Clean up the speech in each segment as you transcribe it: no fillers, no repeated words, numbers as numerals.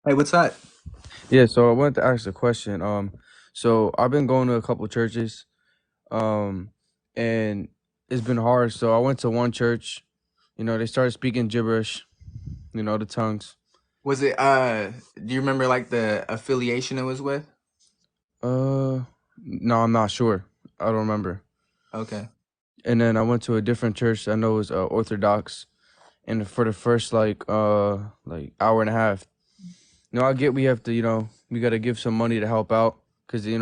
Hey, what's that? Yeah, so I wanted to ask a question. So I've been going to a couple churches, um, and it's been hard. So I went to one church, they started speaking gibberish, the tongues. Was it do you remember like the affiliation it was with? No, I'm not sure. I don't remember. Okay. And then I went to a different church. I know it was Orthodox, and for the first like hour and a half, I get we have to, we gotta give some money to help out because they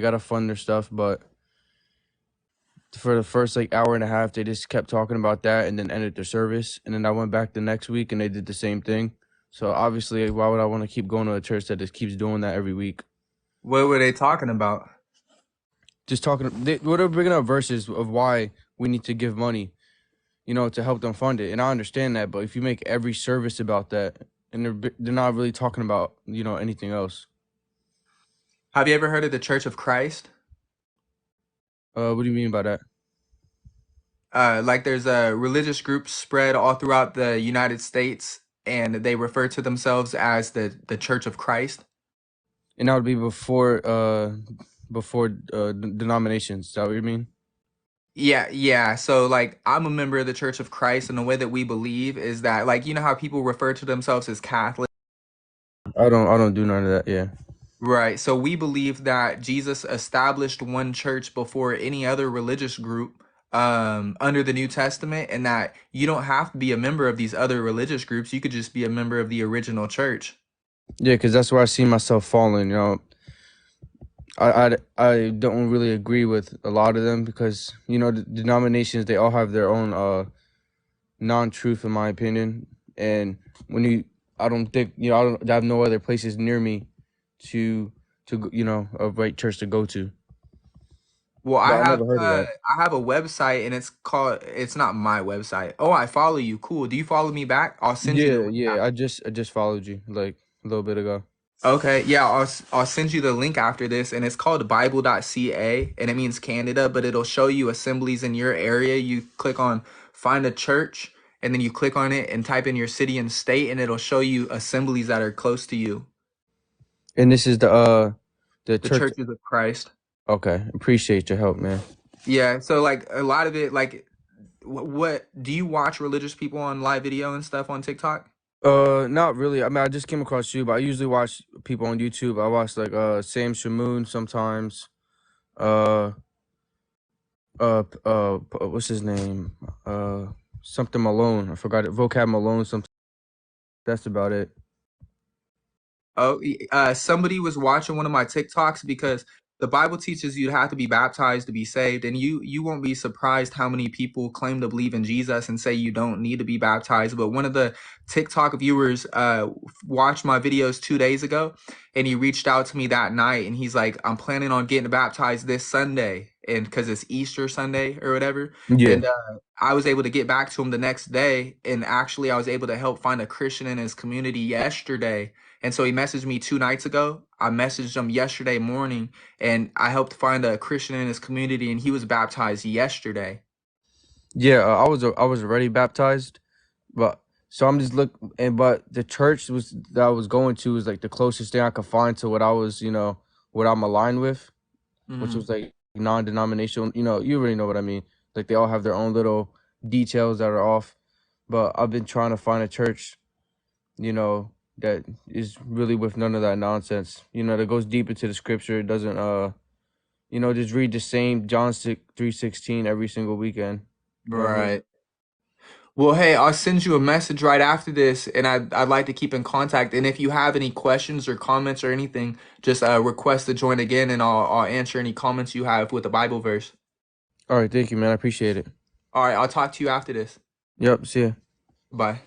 gotta fund their stuff, but for the first like hour and a half, they just kept talking about that and then ended their service. And then I went back the next week and they did the same thing. So obviously, why would I want to keep going to a church that just keeps doing that every week? What were they talking about? Just talking, what are bringing up verses of why we need to give money, to help them fund it. And I understand that, but if you make every service about that, and they're not really talking about anything else. Have you ever heard of the Church of Christ? What do you mean by that? Like there's a religious group spread all throughout the United States, and they refer to themselves as the Church of Christ. And that would be before denominations. Is that what you mean? Yeah, yeah. So like I'm a member of the Church of Christ, and the way that we believe is that like you know how people refer to themselves as Catholic. I don't do none of that. Yeah. Right. So we believe that Jesus established one church before any other religious group under the New Testament, and that you don't have to be a member of these other religious groups. You could just be a member of the original church. Yeah, because that's where I see myself falling. I don't really agree with a lot of them because the denominations, they all have their own non-truth in my opinion. And when I don't think I have no other places near me to a right church to go to. Well, But I never heard of that. I have a website, and it's not my website. Oh, I follow you. Cool. Do you follow me back? I'll send you the Yeah, link yeah. after. I just followed you like a little bit ago. Okay, yeah, I'll send you the link after this, and it's called Bible.ca, and it means Canada, but it'll show you assemblies in your area. You click on find a church, and then you click on it and type in your city and state, and it'll show you assemblies that are close to you, And this is the the church. churches of Christ. Okay, appreciate your help, man. Yeah, so like a lot of it, like what do you watch religious people on live video and stuff on TikTok? Not really. I mean, I just came across you, but I usually watch people on YouTube. I watch like Sam Shamoon sometimes. Uh, what's his name? Something Malone. I forgot it. Vocab Malone. Something. That's about it. Oh, somebody was watching one of my TikToks because the Bible teaches you have to be baptized to be saved, and you won't be surprised how many people claim to believe in Jesus and say you don't need to be baptized. But one of the TikTok viewers watched my videos 2 days ago, and he reached out to me that night, and he's like, "I'm planning on getting baptized this Sunday." And because it's Easter Sunday or whatever, Yeah. and I was able to get back to him the next day, and actually I was able to help find a Christian in his community yesterday, and so he messaged me 2 nights ago. I messaged him yesterday morning, and I helped find a Christian in his community, and he was baptized yesterday. Yeah. I was already baptized, but so I'm just but the church was that I was going to was like the closest thing I could find to what I was, what I'm aligned with, which Hmm. was like non-denominational. You already know what I mean. Like they all have their own little details that are off. But I've been trying to find a church, that is really with none of that nonsense. That goes deep into the scripture. It doesn't just read the same John 3:16 every single weekend. You know what I mean? Right. Well, hey, I'll send you a message right after this, and I'd like to keep in contact. And if you have any questions or comments or anything, just request to join again, and I'll answer any comments you have with the Bible verse. All right, thank you, man. I appreciate it. All right, I'll talk to you after this. Yep, see ya. Bye.